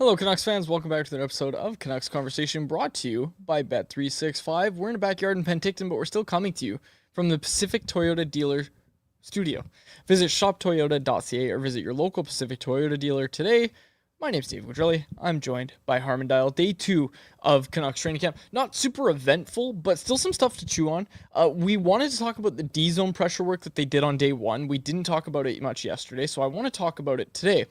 Hello, Canucks fans. Welcome back to another episode of Canucks Conversation, brought to you by Bet365. We're in a backyard in Penticton, but we're still coming to you from the Pacific Toyota dealer studio. Visit shoptoyota.ca or visit your local Pacific Toyota dealer today. My name's Dave Quadrelli. I'm joined by Harman Dial. Day 2 of Canucks training camp. Not super eventful, but still some stuff to chew on. We wanted to talk about the D-zone pressure work that they did on day 1. We didn't talk about it much yesterday, so I want to talk about it today.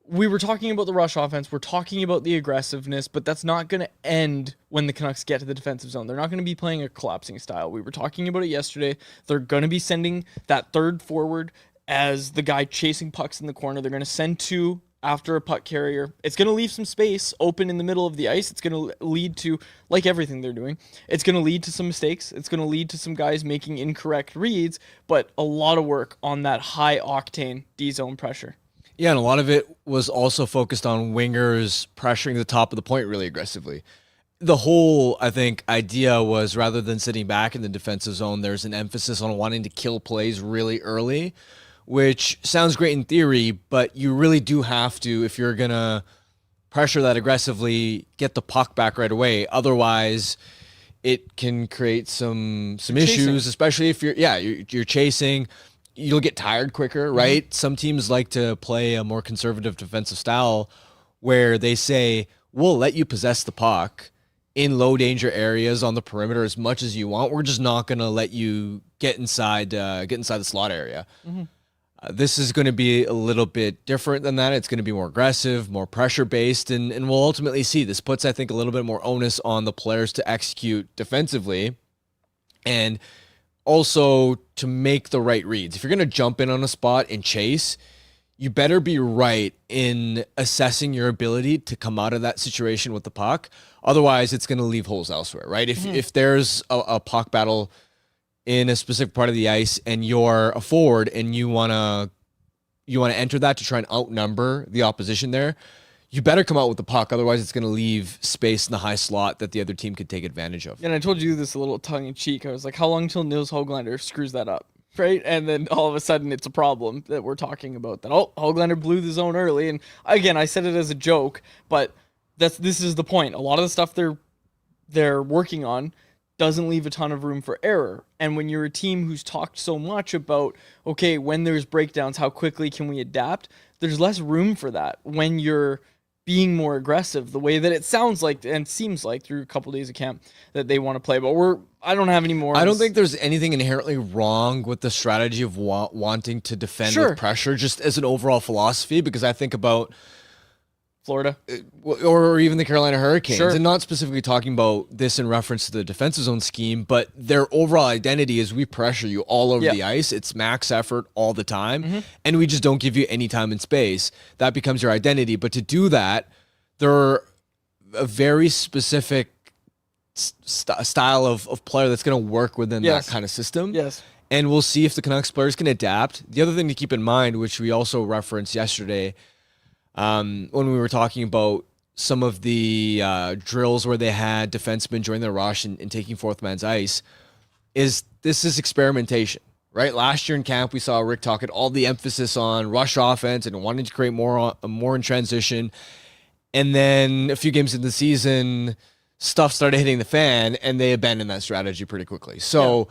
We were talking about the rush offense. We're talking about the aggressiveness, but that's not going to end when the Canucks get to the defensive zone. They're not going to be playing a collapsing style. We were talking about it yesterday. They're going to be sending that third forward as the guy chasing pucks in the corner. They're going to send 2 after a puck carrier. It's going to leave some space open in the middle of the ice. It's going to lead to, like everything they're doing, it's going to lead to some mistakes. It's going to lead to some guys making incorrect reads, but a lot of work on that high-octane D-zone pressure. Yeah, and a lot of it was also focused on wingers pressuring the top of the point really aggressively. The whole, I think, idea was rather than sitting back in the defensive zone, there's an emphasis on wanting to kill plays really early, which sounds great in theory, but you really do have to, if you're going to pressure that aggressively, get the puck back right away. Otherwise, it can create some issues, especially if you're chasing. You'll get tired quicker, right? Some teams like to play a more conservative defensive style where they say, we'll let you possess the puck in low danger areas on the perimeter as much as you want. We're just not going to let you get inside the slot area. This is going to be a little bit different than that. It's going to be more aggressive, more pressure based, and we'll ultimately see. This puts, I think, a little bit more onus on the players to execute defensively and also to make the right reads. If you're going to jump in on a spot and chase, you better be right in assessing your ability to come out of that situation with the puck. Otherwise, it's going to leave holes elsewhere, right? If there's a puck battle in a specific part of the ice and you're a forward and you want to enter that to try and outnumber the opposition there, you better come out with the puck. Otherwise, it's going to leave space in the high slot that the other team could take advantage of. And I told you this a little tongue-in-cheek. I was like, how long until Nils Höglander screws that up, right? And then all of a sudden, it's a problem that we're talking about. That, Höglander blew the zone early. And again, I said it as a joke, but this is the point. A lot of the stuff they're working on doesn't leave a ton of room for error. And when you're a team who's talked so much about, okay, when there's breakdowns, how quickly can we adapt? There's less room for that when you're being more aggressive, the way that it sounds like and seems like through a couple days of camp that they want to play. But I don't have any more. I don't think there's anything inherently wrong with the strategy of wanting to defend with pressure, just as an overall philosophy, because I think about Florida or even the Carolina Hurricanes, and not specifically talking about this in reference to the defensive zone scheme, but their overall identity is we pressure you all over the ice. It's max effort all the time, and we just don't give you any time and space. That becomes your identity. But to do that, there are a very specific style of player that's going to work within that kind of system. And we'll see if the Canucks players can adapt. The other thing to keep in mind, which we also referenced yesterday, when we were talking about some of the drills where they had defensemen join the rush and taking fourth man's ice, is experimentation, right? Last year in camp, we saw Rick Tocchet all the emphasis on rush offense and wanting to create more in transition. And then a few games into the season, stuff started hitting the fan and they abandoned that strategy pretty quickly. So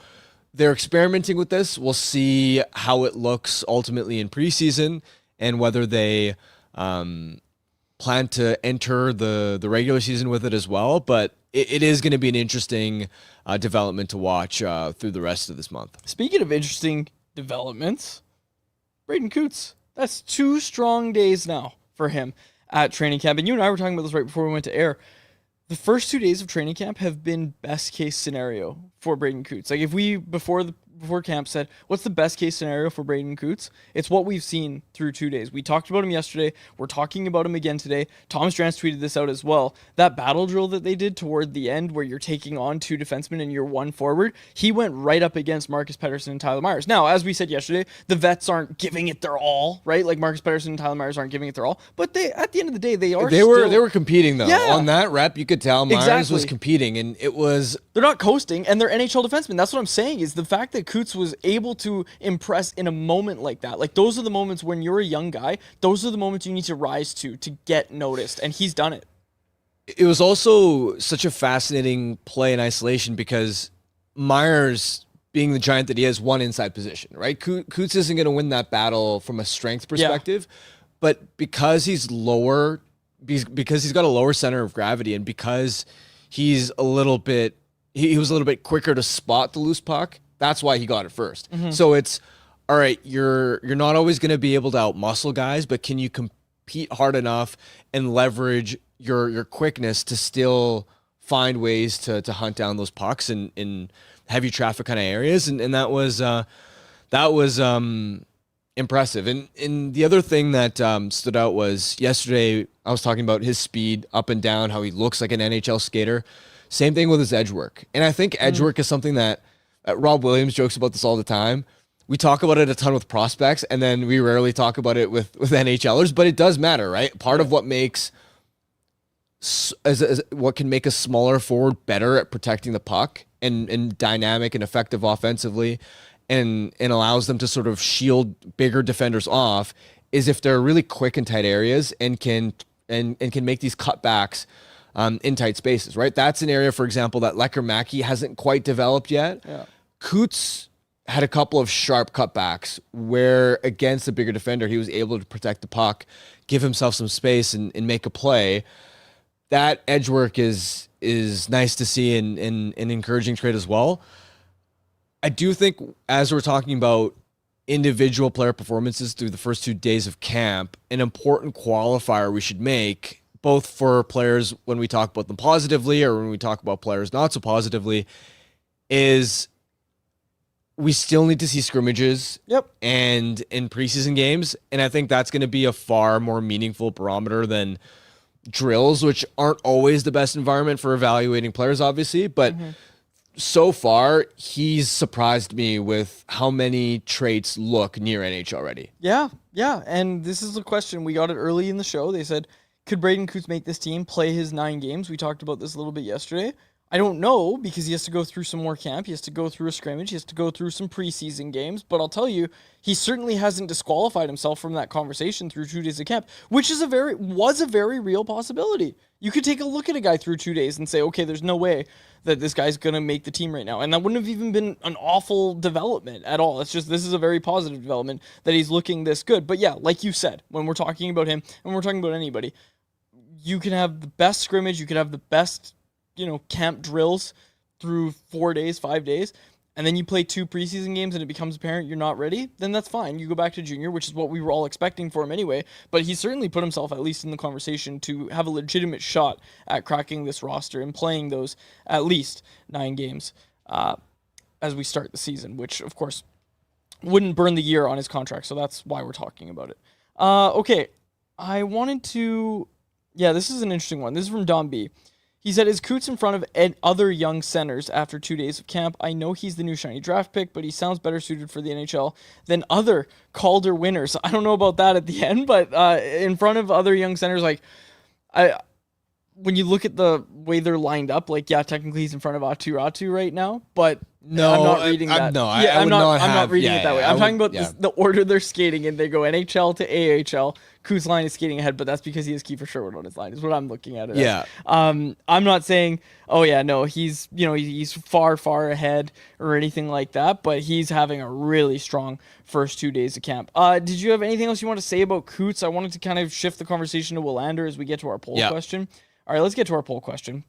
they're experimenting with this. We'll see how it looks ultimately in preseason and whether they plan to enter the regular season with it as well, but it is going to be an interesting development to watch through the rest of this month. Speaking of interesting developments, Braden Coots, that's 2 strong days now for him at training camp, and you and I were talking about this right before we went to air. The first 2 days of training camp have been best case scenario for Braden Coots. Like if we before camp said, what's the best case scenario for Braden Coots? It's what we've seen through 2 days. We talked about him yesterday. We're talking about him again today. Thomas Drance tweeted this out as well. That battle drill that they did toward the end where you're taking on 2 defensemen and you're 1 forward, he went right up against Marcus Pettersson and Tyler Myers. Now, as we said yesterday, the vets aren't giving it their all, right? Like Marcus Pettersson and Tyler Myers aren't giving it their all, but at the end of the day, they were competing though. On that rep, you could tell Myers was competing, and it was... They're not coasting, and they're NHL defensemen. That's what I'm saying, is the fact that Coots was able to impress in a moment like that. Like, those are the moments when you're a young guy, those are the moments you need to rise to get noticed, and he's done it. It was also such a fascinating play in isolation because Myers, being the giant that he is, one inside position, right? Coots isn't going to win that battle from a strength perspective, but because he's lower, because he's got a lower center of gravity, and because he's a little bit, he was a little bit quicker to spot the loose puck, that's why he got it first. So it's, all right, you're not always going to be able to outmuscle guys, but can you compete hard enough and leverage your quickness to still find ways to hunt down those pucks in heavy traffic kind of areas, and that was impressive. And the other thing that stood out was yesterday I was talking about his speed up and down, how he looks like an NHL skater. Same thing with his edge work, and I think edge work is something that Rob Williams jokes about this all the time. We talk about it a ton with prospects, and then we rarely talk about it with NHLers, but it does matter, right? Part of what makes what can make a smaller forward better at protecting the puck and dynamic and effective offensively and allows them to sort of shield bigger defenders off is if they're really quick in tight areas and can make these cutbacks in tight spaces, right? That's an area, for example, that Lecker-Mackey hasn't quite developed yet. Yeah. Coots had a couple of sharp cutbacks where against a bigger defender, he was able to protect the puck, give himself some space and make a play. That edge work is nice to see and an encouraging trait as well. I do think, as we're talking about individual player performances through the first 2 days of camp, an important qualifier we should make, both for players when we talk about them positively or when we talk about players not so positively, is we still need to see scrimmages and in preseason games. And I think that's going to be a far more meaningful barometer than drills, which aren't always the best environment for evaluating players, obviously. But so far, he's surprised me with how many traits look near NHL ready. Yeah. And this is the question. We got it early in the show. They said, could Braden Coots make this team play his 9 games? We talked about this a little bit yesterday. I don't know, because he has to go through some more camp. He has to go through a scrimmage. He has to go through some preseason games. But I'll tell you, he certainly hasn't disqualified himself from that conversation through 2 days of camp, which is a very real possibility. You could take a look at a guy through 2 days and say, okay, there's no way that this guy's going to make the team right now. And that wouldn't have even been an awful development at all. It's just, this is a very positive development that he's looking this good. But yeah, like you said, when we're talking about him, and we're talking about anybody, you can have the best scrimmage, you could have the best, camp drills through 4 days, 5 days, and then you play 2 preseason games and it becomes apparent you're not ready, then that's fine. You go back to junior, which is what we were all expecting for him anyway, but he certainly put himself at least in the conversation to have a legitimate shot at cracking this roster and playing those at least 9 games as we start the season, which of course wouldn't burn the year on his contract, so that's why we're talking about it. Okay, I wanted to... Yeah, this is an interesting one. This is from Don B. He said, is Coots in front of other young centers after 2 days of camp? I know he's the new shiny draft pick, but he sounds better suited for the NHL than other Calder winners. I don't know about that at the end, but in front of other young centers, when you look at the way they're lined up, technically he's in front of Atu right now, but no, I'm not reading that. I'm not reading it that way. I'm talking about the order they're skating in. They go NHL to AHL. Coots' line is skating ahead, but that's because he has Kiefer Sherwood on his line, is what I'm looking at it as. I'm not saying, he's far ahead or anything like that, but he's having a really strong first 2 days of camp. Did you have anything else you want to say about Coots? I wanted to kind of shift the conversation to Willander as we get to our poll question. All right, let's get to our poll question.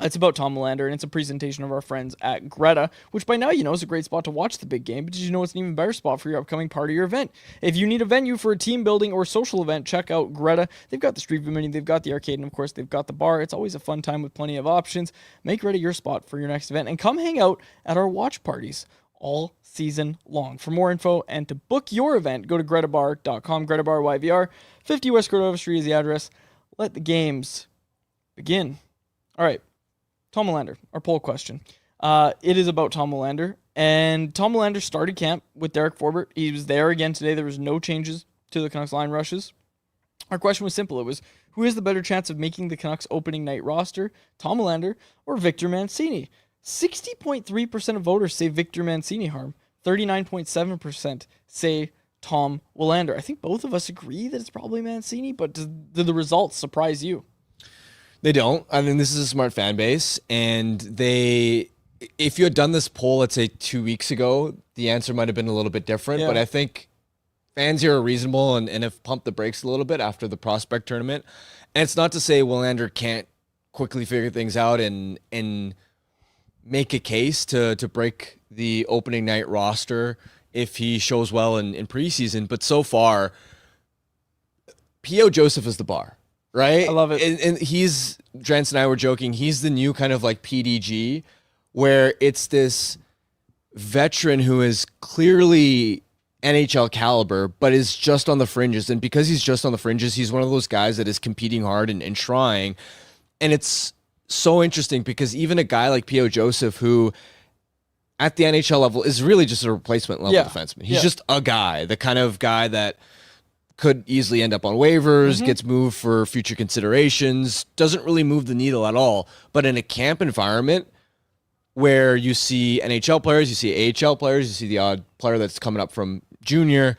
It's about Tom Willander, and it's a presentation of our friends at Greta, which by now you know is a great spot to watch the big game, but did you know it's an even better spot for your upcoming party or event? If you need a venue for a team building or social event, check out Greta. They've got the street view menu, they've got the arcade, and of course they've got the bar. It's always a fun time with plenty of options. Make Greta your spot for your next event, and come hang out at our watch parties all season long. For more info and to book your event, go to gretabar.com, Greta Bar YVR, 50 West Cordova Street is the address. Let the games begin. All right. Tom Willander, our poll question. It is about Tom Willander, and Tom Willander started camp with Derek Forbert. He was there again today. There was no changes to the Canucks line rushes. Our question was simple. It was, who has the better chance of making the Canucks opening night roster, Tom Willander or Victor Mancini? 60.3% of voters say Victor Mancini, Harm. 39.7% say Tom Willander. I think both of us agree that it's probably Mancini, but did the results surprise you? They don't. I mean, this is a smart fan base, and if you had done this poll, let's say 2 weeks ago, the answer might have been a little bit different, but I think fans here are reasonable and have pumped the brakes a little bit after the prospect tournament. And it's not to say Willander can't quickly figure things out and make a case to break the opening night roster if he shows well in preseason. But so far, P.O. Joseph is the bar, right? I love it. And Drance and I were joking, he's the new kind of like PDG, where it's this veteran who is clearly NHL caliber, but is just on the fringes. And because he's just on the fringes, he's one of those guys that is competing hard and trying. And it's so interesting because even a guy like P.O. Joseph, who at the NHL level is really just a replacement level defenseman. He's just a guy, the kind of guy that could easily end up on waivers, gets moved for future considerations, doesn't really move the needle at all. But in a camp environment where you see NHL players, you see AHL players, you see the odd player that's coming up from junior,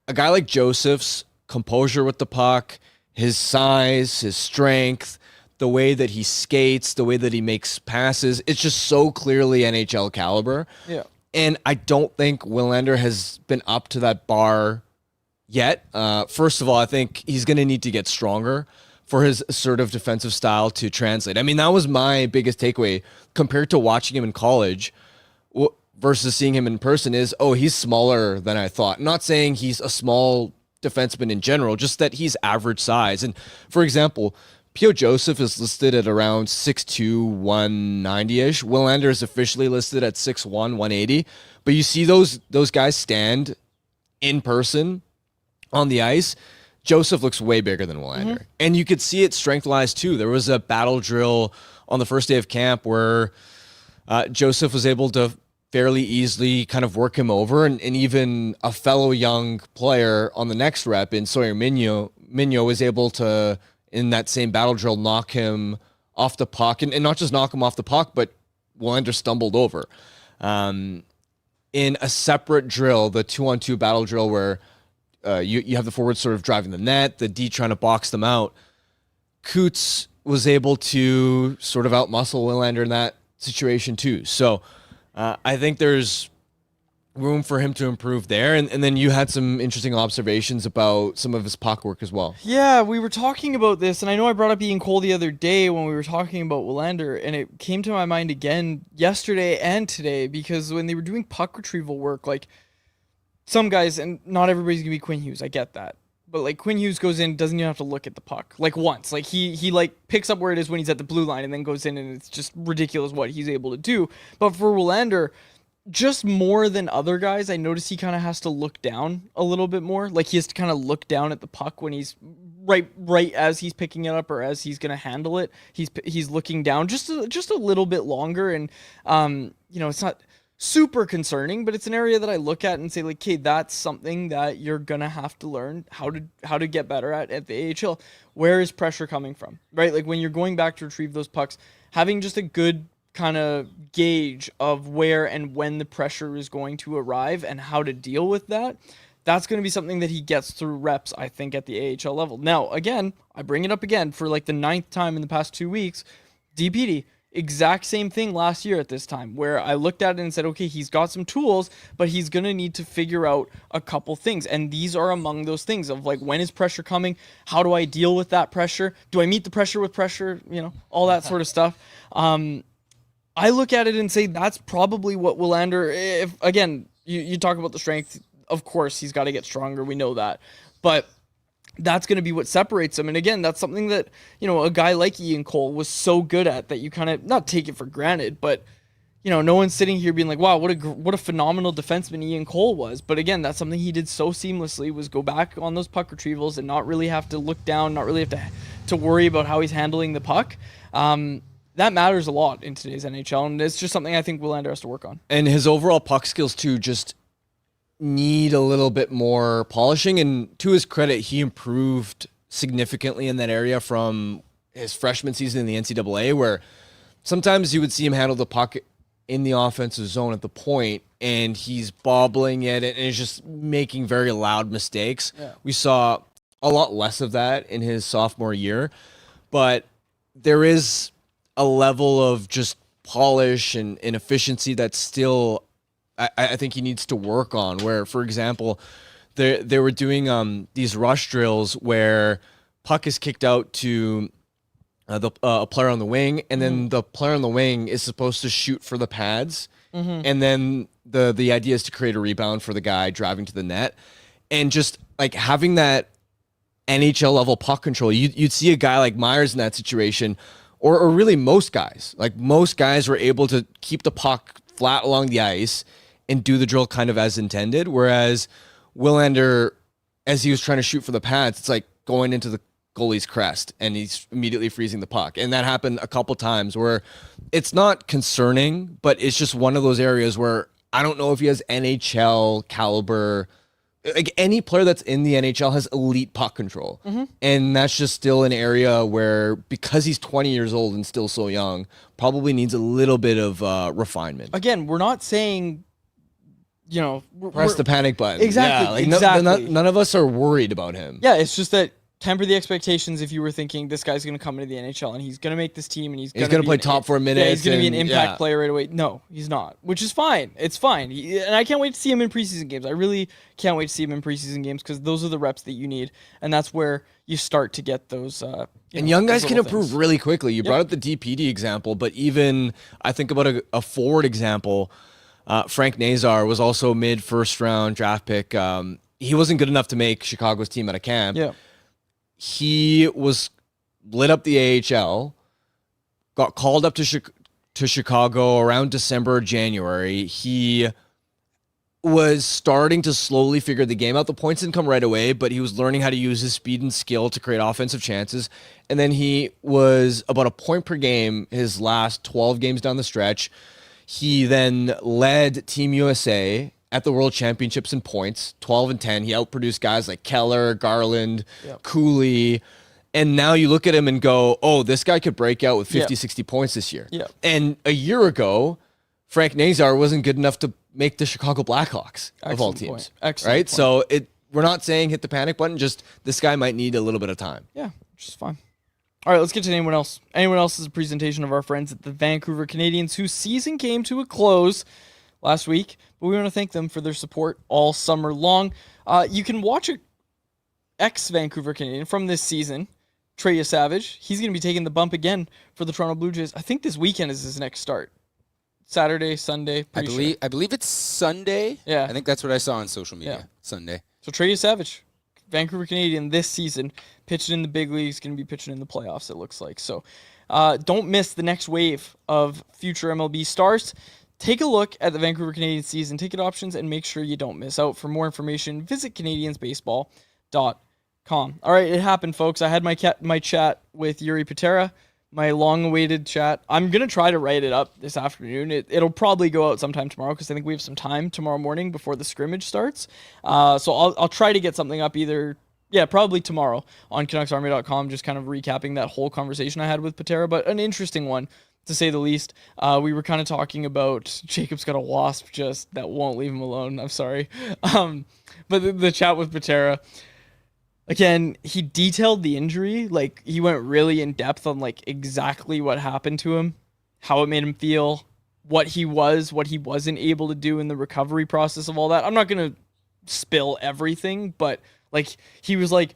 a guy like Joseph's composure with the puck, his size, his strength, the way that he skates, the way that he makes passes, it's just so clearly NHL caliber. Yeah. And I don't think Willander has been up to that bar yet. First of all, I think he's going to need to get stronger for his assertive defensive style to translate. I mean, that was my biggest takeaway compared to watching him in college versus seeing him in person is, he's smaller than I thought. Not saying he's a small defenseman in general, just that he's average size. And for example, P.O. Joseph is listed at around 6'2", 190-ish. Willander is officially listed at 6'1", 180. But you see those guys stand in person on the ice. Joseph looks way bigger than Willander. And you could see it strength-wise, too. There was a battle drill on the first day of camp where Joseph was able to fairly easily kind of work him over. And even a fellow young player on the next rep in Sawyer Mignot was able to, in that same battle drill, knock him off the puck. And not just knock him off the puck, but Willander stumbled over. In a separate drill, the 2-on-2 battle drill where you have the forwards sort of driving the net, the D trying to box them out, Coots was able to sort of outmuscle Willander in that situation too. So I think there's room for him to improve there. And then you had some interesting observations about some of his puck work as well. Yeah, we were talking about this, and I know I brought up Ian Cole the other day when we were talking about Willander, and it came to my mind again yesterday and today, because when they were doing puck retrieval work, like some guys, and not everybody's going to be Quinn Hughes, I get that. But like Quinn Hughes goes in, doesn't even have to look at the puck. Like once. Like he like picks up where it is when he's at the blue line and then goes in, and it's just ridiculous what he's able to do. But for Willander, just more than other guys, I notice he kind of has to look down a little bit more. Like he has to kind of look down at the puck when he's right as he's picking it up or as he's gonna handle it. He's looking down just a little bit longer, and it's not super concerning, but it's an area that I look at and say like, okay, that's something that you're gonna have to learn how to get better at the AHL. Where is pressure coming from, right? Like when you're going back to retrieve those pucks, having just a good kind of gauge of where and when the pressure is going to arrive and how to deal with that. That's going to be something that he gets through reps, I think, at the AHL level. Now, again, I bring it up again for like the 9th time in the past 2 weeks. DPD, exact same thing last year at this time, where I looked at it and said, okay, he's got some tools, but he's going to need to figure out a couple things. And these are among those things of like, when is pressure coming? How do I deal with that pressure? Do I meet the pressure with pressure? All that sort of stuff. I look at it and say that's probably what Willander, if again, you talk about the strength, of course he's got to get stronger, we know that, but that's going to be what separates him. And again, that's something that, a guy like Ian Cole was so good at that you kind of not take it for granted, but no one's sitting here being like, wow, what a phenomenal defenseman Ian Cole was. But again, that's something he did so seamlessly, was go back on those puck retrievals and not really have to look down, not really have to worry about how he's handling the puck. That matters a lot in today's NHL, and it's just something I think Willander has to work on. And his overall puck skills, too, just need a little bit more polishing. And to his credit, he improved significantly in that area from his freshman season in the NCAA, where sometimes you would see him handle the puck in the offensive zone at the point, and he's bobbling it and is just making very loud mistakes. Yeah. We saw a lot less of that in his sophomore year, but there is a level of just polish and efficiency that still I think he needs to work on. Where, for example, they were doing these rush drills where puck is kicked out to a player on the wing, and then the player on the wing is supposed to shoot for the pads, and then the idea is to create a rebound for the guy driving to the net, and just like having that NHL level puck control. You'd see a guy like Myers in that situation, or really most guys. Like most guys were able to keep the puck flat along the ice and do the drill kind of as intended, whereas Willander, as he was trying to shoot for the pads, it's like going into the goalie's crest and he's immediately freezing the puck. And that happened a couple times where it's not concerning, but it's just one of those areas where I don't know if he has NHL caliber. Like any player that's in the NHL has elite puck control. And that's just still an area where, because he's 20 years old and still so young, probably needs a little bit of refinement. Again, we're not saying, Press the panic button. Exactly. Yeah, exactly. None of us are worried about him. Yeah, it's just that temper the expectations if you were thinking this guy's going to come into the NHL and he's going to make this team and he's going to play top for a minute. Yeah, he's going to be an impact player right away. No, he's not, which is fine. It's fine. And I can't wait to see him in preseason games. I really can't wait to see him in preseason games because those are the reps that you need. And that's where you start to get those. And young guys can improve really quickly. You brought up the DPD example, but even I think about a forward example. Frank Nazar was also mid first round draft pick. He wasn't good enough to make Chicago's team out of camp. Yeah. He was lit up the AHL, got called up to Chicago around December or January. He was starting to slowly figure the game out. The points didn't come right away, but he was learning how to use his speed and skill to create offensive chances. And then he was about a point per game his last 12 games down the stretch. He then led Team USA at the World Championships in points, 12 and 10. He outproduced guys like Keller, Garland, Cooley. And now you look at him and go, oh, this guy could break out with 50, 60 points this year. And a year ago, Frank Nazar wasn't good enough to make the Chicago Blackhawks of all teams. Excellent right? point. So we're not saying hit the panic button, just this guy might need a little bit of time. Yeah, which is fine. All right, let's get to anyone else. Anyone else is a presentation of our friends at the Vancouver Canadians, whose season came to a close last week, but we want to thank them for their support all summer long. You can watch a ex-Vancouver Canadian from this season, Trey Savage. He's going to be taking the bump again for the Toronto Blue Jays. I think this weekend is his next start. Saturday, Sunday. I believe it's Sunday. Yeah. I think that's what I saw on social media. Yeah. Sunday. So Trey Savage, Vancouver Canadian this season, pitching in the big leagues, going to be pitching in the playoffs, it looks like. So don't miss the next wave of future MLB stars. Take a look at the Vancouver Canadians season ticket options and make sure you don't miss out. For more information, visit CanadiansBaseball.com. All right, it happened, folks. I had my chat with Yuri Patera, my long-awaited chat. I'm going to try to write it up this afternoon. It'll probably go out sometime tomorrow because I think we have some time tomorrow morning before the scrimmage starts. So I'll try to get something up probably tomorrow on CanucksArmy.com, just kind of recapping that whole conversation I had with Patera, but an interesting one, to say the least. We were kind of talking about Jacob's got a wasp just that won't leave him alone. I'm sorry. But the chat with Patera, again, he detailed the injury. Like, he went really in depth on like exactly what happened to him, how it made him feel, what he wasn't able to do in the recovery process of all that. I'm not going to spill everything, but like he was like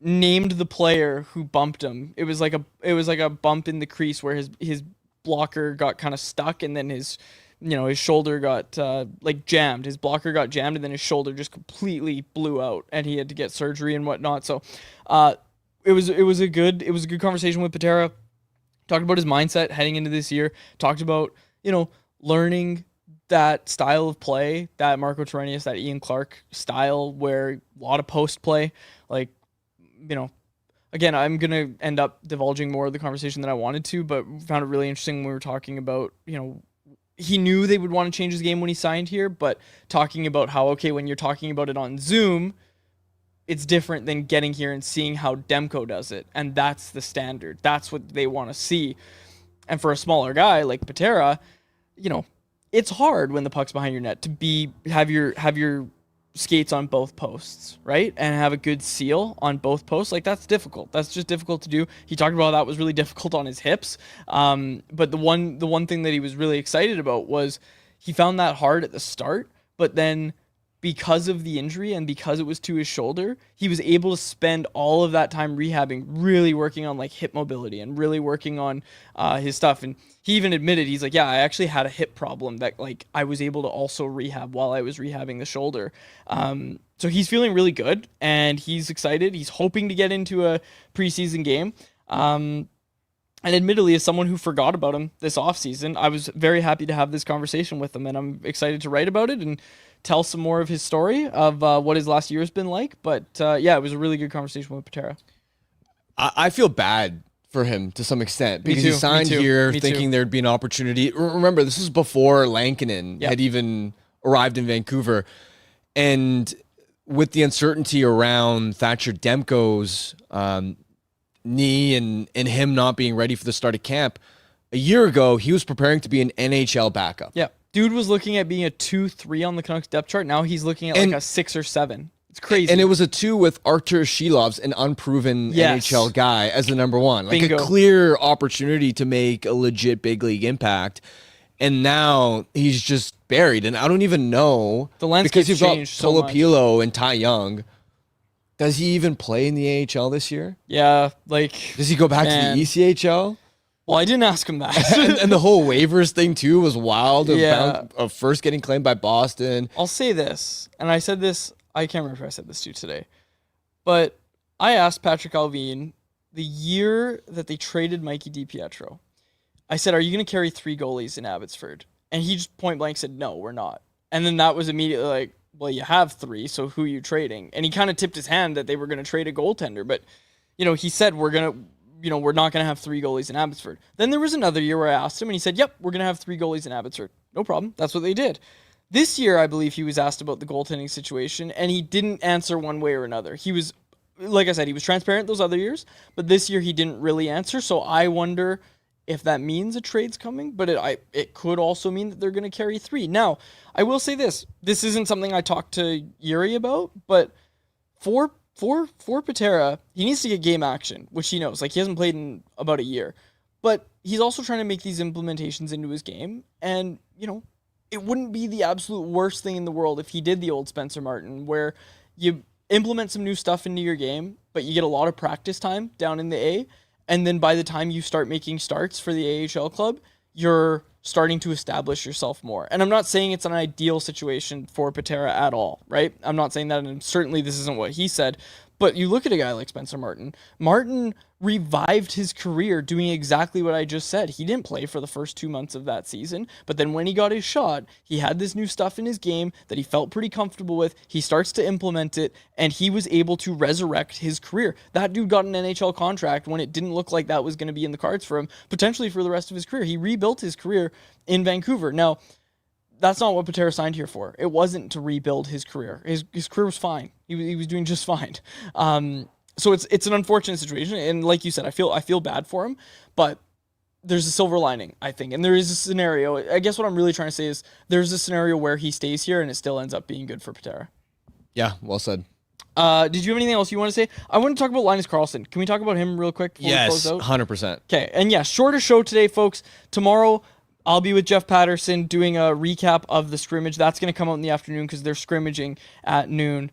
named the player who bumped him. It was like a bump in the crease where his blocker got kind of stuck, and then his shoulder got jammed. His blocker got jammed, and then his shoulder just completely blew out, and he had to get surgery and whatnot. So it was a good conversation with Patera. Talked about his mindset heading into this year. Talked about learning that style of play, that Marco Torrenius, that Ian Clark style, where a lot of post play, again, I'm going to end up divulging more of the conversation than I wanted to, but found it really interesting when we were talking about, he knew they would want to change his game when he signed here, but talking about how, okay, when you're talking about it on Zoom, it's different than getting here and seeing how Demko does it. And that's the standard. That's what they want to see. And for a smaller guy like Patera, it's hard when the puck's behind your net to have your skates on both posts, right? And have a good seal on both posts. Like, that's difficult. That's just difficult to do. He talked about how that was really difficult on his hips. But the one thing that he was really excited about was he found that hard at the start, but then because of the injury and because it was to his shoulder, he was able to spend all of that time rehabbing, really working on like hip mobility and really working on his stuff. And he even admitted, he's like, yeah, I actually had a hip problem that like I was able to also rehab while I was rehabbing the shoulder. So he's feeling really good and he's excited. He's hoping to get into a preseason game. And admittedly, as someone who forgot about him this offseason, I was very happy to have this conversation with him, and I'm excited to write about it and tell some more of his story of what his last year has been like. But yeah, it was a really good conversation with Patera. I feel bad for him to some extent because he signed here thinking there'd be an opportunity. Remember, this was before Lankinen had even arrived in Vancouver. And with the uncertainty around Thatcher Demko's knee and him not being ready for the start of camp, a year ago, he was preparing to be an NHL backup. Yeah. Dude was looking at being a 2-3 on the Canucks depth chart. Now he's looking at like a 6 or 7. It's crazy. And it was a 2 with Artur Shilovs, an unproven NHL guy, as the number 1. Like Bingo. a clear opportunity to make a legit big league impact. And now he's just buried. And I don't even know. The landscape's because you've changed got so much. Polopilo and Ty Young. Does he even play in the AHL this year? Yeah, like... Does he go back to the ECHL? Well, I didn't ask him that. and the whole waivers thing, too, was wild. Of first getting claimed by Boston. I'll say this, and I said this, I can't remember if I said this to you today, but I asked Patrick Alvin the year that they traded Mikey DiPietro. I said, are you going to carry 3 goalies in Abbotsford? And he just point blank said, no, we're not. And then that was immediately like, well, you have 3, so who are you trading? And he kind of tipped his hand that they were going to trade a goaltender, but, he said, we're not going to have 3 goalies in Abbotsford. Then there was another year where I asked him, and he said, yep, we're going to have 3 goalies in Abbotsford. No problem. That's what they did. This year, I believe he was asked about the goaltending situation, and he didn't answer one way or another. He was, like I said, he was transparent those other years, but this year he didn't really answer, so I wonder if that means a trade's coming, but it could also mean that they're going to carry 3. Now, I will say this. This isn't something I talked to Yuri about, but for Patera, he needs to get game action, which he knows. Like, he hasn't played in about a year. But he's also trying to make these implementations into his game, and, it wouldn't be the absolute worst thing in the world if he did the old Spencer Martin, where you implement some new stuff into your game, but you get a lot of practice time down in the A, and then by the time you start making starts for the AHL club, you're starting to establish yourself more. And I'm not saying it's an ideal situation for Patera at all, right? I'm not saying that, and certainly this isn't what he said, but you look at a guy like Spencer Martin. Martin revived his career doing exactly what I just said. He didn't play for the first 2 months of that season, but then when he got his shot, he had this new stuff in his game that he felt pretty comfortable with. He starts to implement it, and he was able to resurrect his career. That dude got an NHL contract when it didn't look like that was going to be in the cards for him, potentially for the rest of his career. He rebuilt his career in Vancouver. Now, that's not what Patera signed here for. It wasn't to rebuild his career. His career was fine. He was doing just fine. So it's an unfortunate situation, and like you said, I feel bad for him, but there's a silver lining, I think, and there is a scenario. I guess what I'm really trying to say is there's a scenario where he stays here and it still ends up being good for Patera. Yeah, well said. Did you have anything else you want to say? I want to talk about Linus Karlsson. Can we talk about him real quick before we close out? 100%. Okay, and yeah, shorter show today, folks. Tomorrow, I'll be with Jeff Patterson doing a recap of the scrimmage. That's going to come out in the afternoon because they're scrimmaging at noon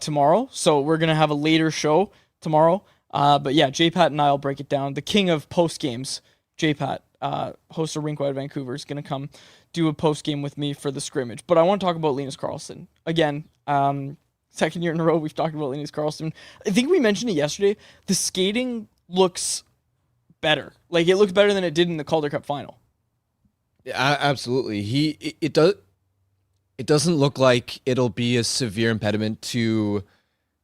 tomorrow. So we're going to have a later show tomorrow. But yeah, J-Pat and I will break it down. The king of post-games, J-Pat, host of Rinkwide Vancouver, is going to come do a post-game with me for the scrimmage. But I want to talk about Linus Karlsson. Again, second year in a row we've talked about Linus Karlsson. I think we mentioned it yesterday. The skating looks better. Like, it looks better than it did in the Calder Cup final. Yeah, absolutely. It doesn't look like it'll be a severe impediment to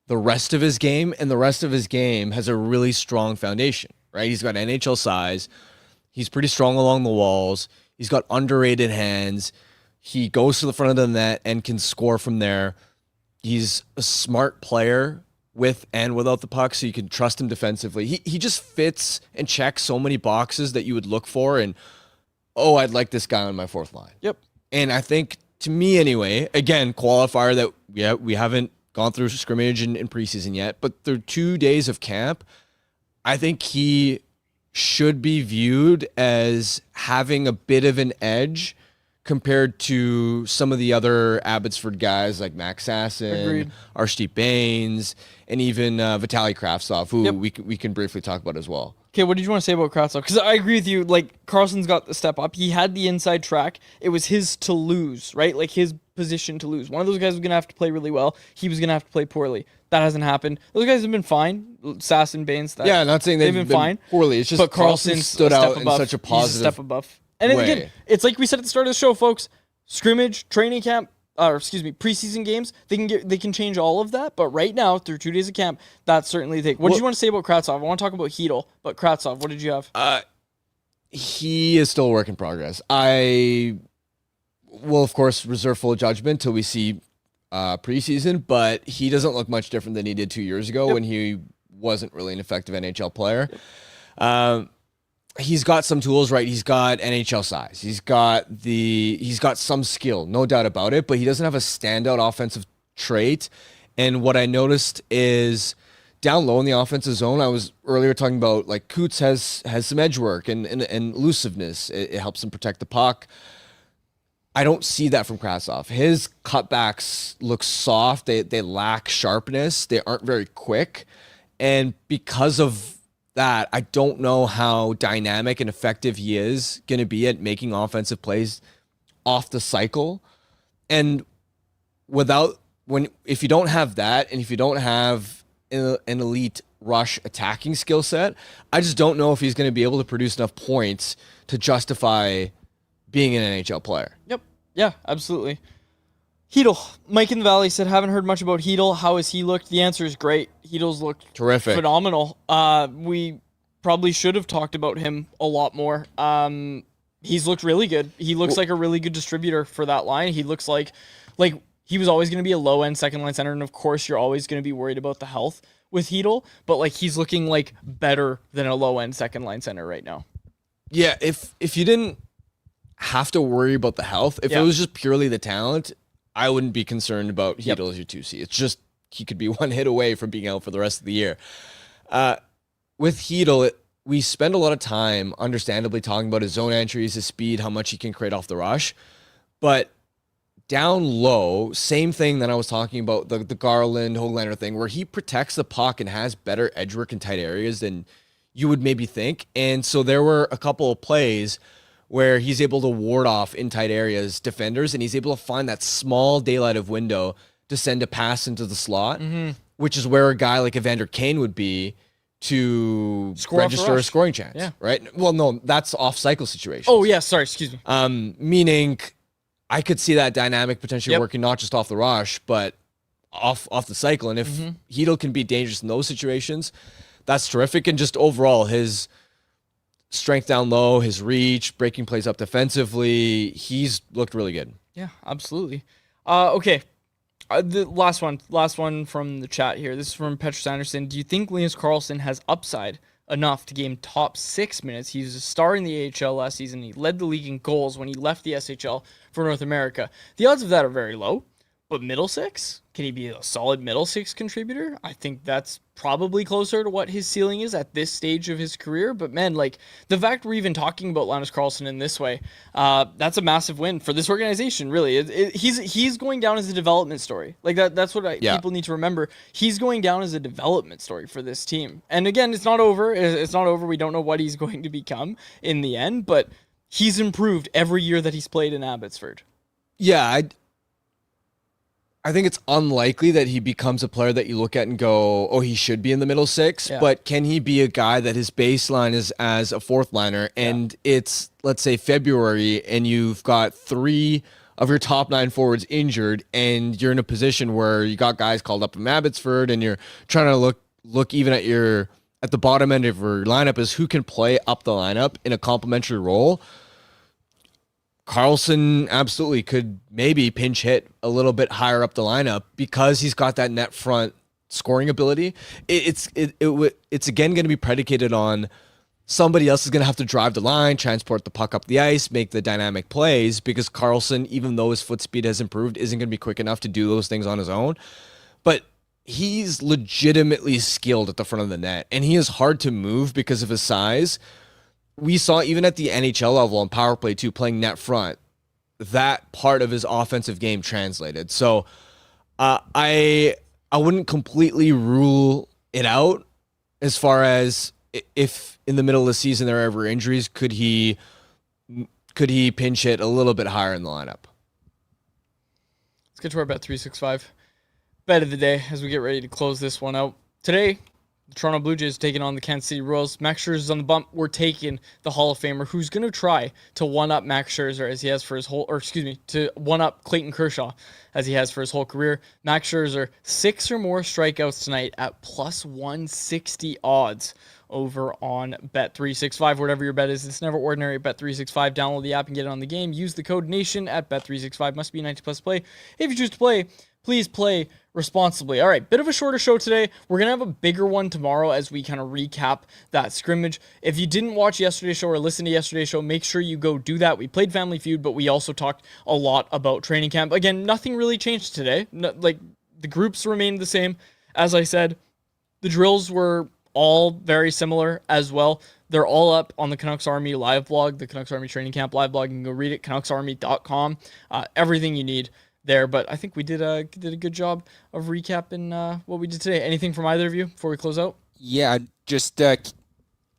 the rest of his game, and the rest of his game has a really strong foundation, right? He's got NHL size. He's pretty strong along the walls. He's got underrated hands. He goes to the front of the net and can score from there. He's a smart player with and without the puck, so you can trust him defensively. He just fits and checks so many boxes that you would look for, and I'd like this guy on my fourth line. Yep. And I think, to me anyway, again, qualifier that we haven't gone through scrimmage in preseason yet, but through 2 days of camp, I think he should be viewed as having a bit of an edge compared to some of the other Abbotsford guys like Max Sasson, Arshdeep Bains, and even Vitaly Kravtsov, who we can briefly talk about as well. Okay, what did you want to say about Kravtsov? Because I agree with you. Like, Carlson's got the step up. He had the inside track. It was his to lose, right? Like, his position to lose. One of those guys was going to have to play really well. He was going to have to play poorly. That hasn't happened. Those guys have been fine. Sasson, Bains. Not saying they've been fine poorly. It's just but Carlson stood out in such a positive He's a step above. And then again, it's like we said at the start of the show, folks. Scrimmage, training camp, preseason games, they can change all of that. But right now, through 2 days of camp, that's certainly the thing. What did you want to say about Kravtsov? I want to talk about Hedl, but Kravtsov, what did you have? He is still a work in progress. I will, of course, reserve full judgment till we see preseason, but he doesn't look much different than he did 2 years ago when he wasn't really an effective NHL player. He's got some tools, right? He's got NHL size. He's got some skill, no doubt about it, but he doesn't have a standout offensive trait. And what I noticed is down low in the offensive zone, I was earlier talking about like Coots has some edge work and elusiveness. It helps him protect the puck. I don't see that from Kravtsov. His cutbacks look soft. They lack sharpness. They aren't very quick. And because of that, I don't know how dynamic and effective he is going to be at making offensive plays off the cycle. And if you don't have that, and if you don't have an elite rush attacking skill set, I just don't know if he's going to be able to produce enough points to justify being an NHL player. Yep. Yeah, absolutely. Hedl. Mike in the Valley said, haven't heard much about Hedl. How has he looked? The answer is great. Hedl's looked terrific. Phenomenal. We probably should have talked about him a lot more. He's looked really good. He looks like a really good distributor for that line. He looks like he was always going to be a low-end second-line center, and of course you're always going to be worried about the health with Hedl, but like he's looking like better than a low-end second-line center right now. Yeah, if you didn't have to worry about the health, if it was just purely the talent, I wouldn't be concerned about Hedl as your 2C. It's just he could be one hit away from being out for the rest of the year. With Hedl, we spend a lot of time, understandably, talking about his zone entries, his speed, how much he can create off the rush. But down low, same thing that I was talking about, the Garland, Hoglander thing, where he protects the puck and has better edge work in tight areas than you would maybe think. And so there were a couple of plays where he's able to ward off in tight areas defenders, and he's able to find that small daylight of window to send a pass into the slot, which is where a guy like Evander Kane would be to register a scoring chance, right? Well, no, that's off-cycle situation. Oh, yeah, sorry, excuse me. Meaning I could see that dynamic potentially working not just off the rush, but off the cycle. And if Hedl can be dangerous in those situations, that's terrific. And just overall, his strength down low, his reach, breaking plays up defensively, he's looked really good. Yeah, absolutely. Okay. The last one from the chat here. This is from Petrus Anderson. Do you think Linus Karlsson has upside enough to game top 6 minutes? He was a star in the AHL last season. He led the league in goals when he left the SHL for North America. The odds of that are very low, but middle six? Can he be a solid middle six contributor? I think that's probably closer to what his ceiling is at this stage of his career. But man, like the fact we're even talking about Linus Karlsson in this way, that's a massive win for this organization. Really, he's going down as a development story. Like that's what people need to remember. He's going down as a development story for this team. And again, it's not over. It's not over. We don't know what he's going to become in the end, but he's improved every year that he's played in Abbotsford. Yeah, I think it's unlikely that he becomes a player that you look at and go, oh, he should be in the middle six. Yeah. But can he be a guy that his baseline is as a fourth liner and it's, let's say, February and you've got 3 of your top 9 forwards injured and you're in a position where you got guys called up from Abbotsford and you're trying to look even at the bottom end of your lineup as who can play up the lineup in a complementary role. Karlsson absolutely could maybe pinch hit a little bit higher up the lineup because he's got that net front scoring ability. It's again going to be predicated on somebody else is going to have to drive the line, transport the puck up the ice, make the dynamic plays, because Carlson, even though his foot speed has improved, isn't going to be quick enough to do those things on his own. But he's legitimately skilled at the front of the net, and he is hard to move because of his size. We saw even at the NHL level on power play too, playing net front, that part of his offensive game translated. So I wouldn't completely rule it out as far as if in the middle of the season there are ever injuries, could he pinch hit a little bit higher in the lineup? Let's get to our Bet365 bet of the day as we get ready to close this one out. Today, the Toronto Blue Jays taking on the Kansas City Royals. Max Scherzer's on the bump. We're taking the Hall of Famer who's going to try to one-up Max Scherzer as he has for his whole, to one-up Clayton Kershaw as he has for his whole career. Max Scherzer, 6 or more strikeouts tonight at plus 160 odds over on Bet365. Whatever your bet is, it's never ordinary at Bet365. Download the app and get it on the game. Use the code NATION at Bet365. Must be 90 plus play. If you choose to play, please play responsibly. All right, bit of a shorter show today. We're going to have a bigger one tomorrow as we kind of recap that scrimmage. If you didn't watch yesterday's show or listen to yesterday's show, make sure you go do that. We played Family Feud, but we also talked a lot about training camp. Again, nothing really changed today. The groups remained the same. As I said, the drills were all very similar as well. They're all up on the Canucks Army live blog, the Canucks Army training camp live blog. You can go read it, canucksarmy.com. Everything you need there, but I think we did a good job of recapping what we did today. Anything from either of you before we close out? Yeah, just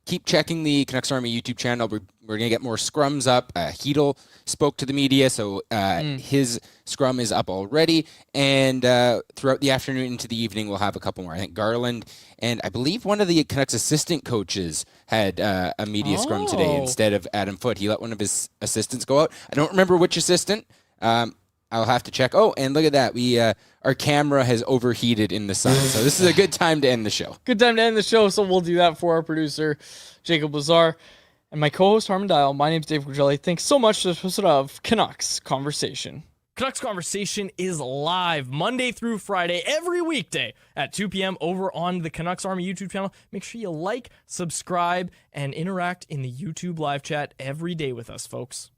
keep checking the Canucks Army YouTube channel. We're going to get more scrums up. Hedel spoke to the media, so his scrum is up already. And throughout the afternoon into the evening, we'll have a couple more. I think Garland and I believe one of the Canucks assistant coaches had a media scrum today instead of Adam Foote. He let one of his assistants go out. I don't remember which assistant. I'll have to check. Oh, and look at that. Our camera has overheated in the sun. So this is a good time to end the show. Good time to end the show. So we'll do that for our producer, Jacob Lazar, and my co-host, Harmon Dial. My name's Dave Gugelli. Thanks so much for this episode of Canucks Conversation. Canucks Conversation is live Monday through Friday, every weekday at 2 p.m. over on the Canucks Army YouTube channel. Make sure you like, subscribe, and interact in the YouTube live chat every day with us, folks.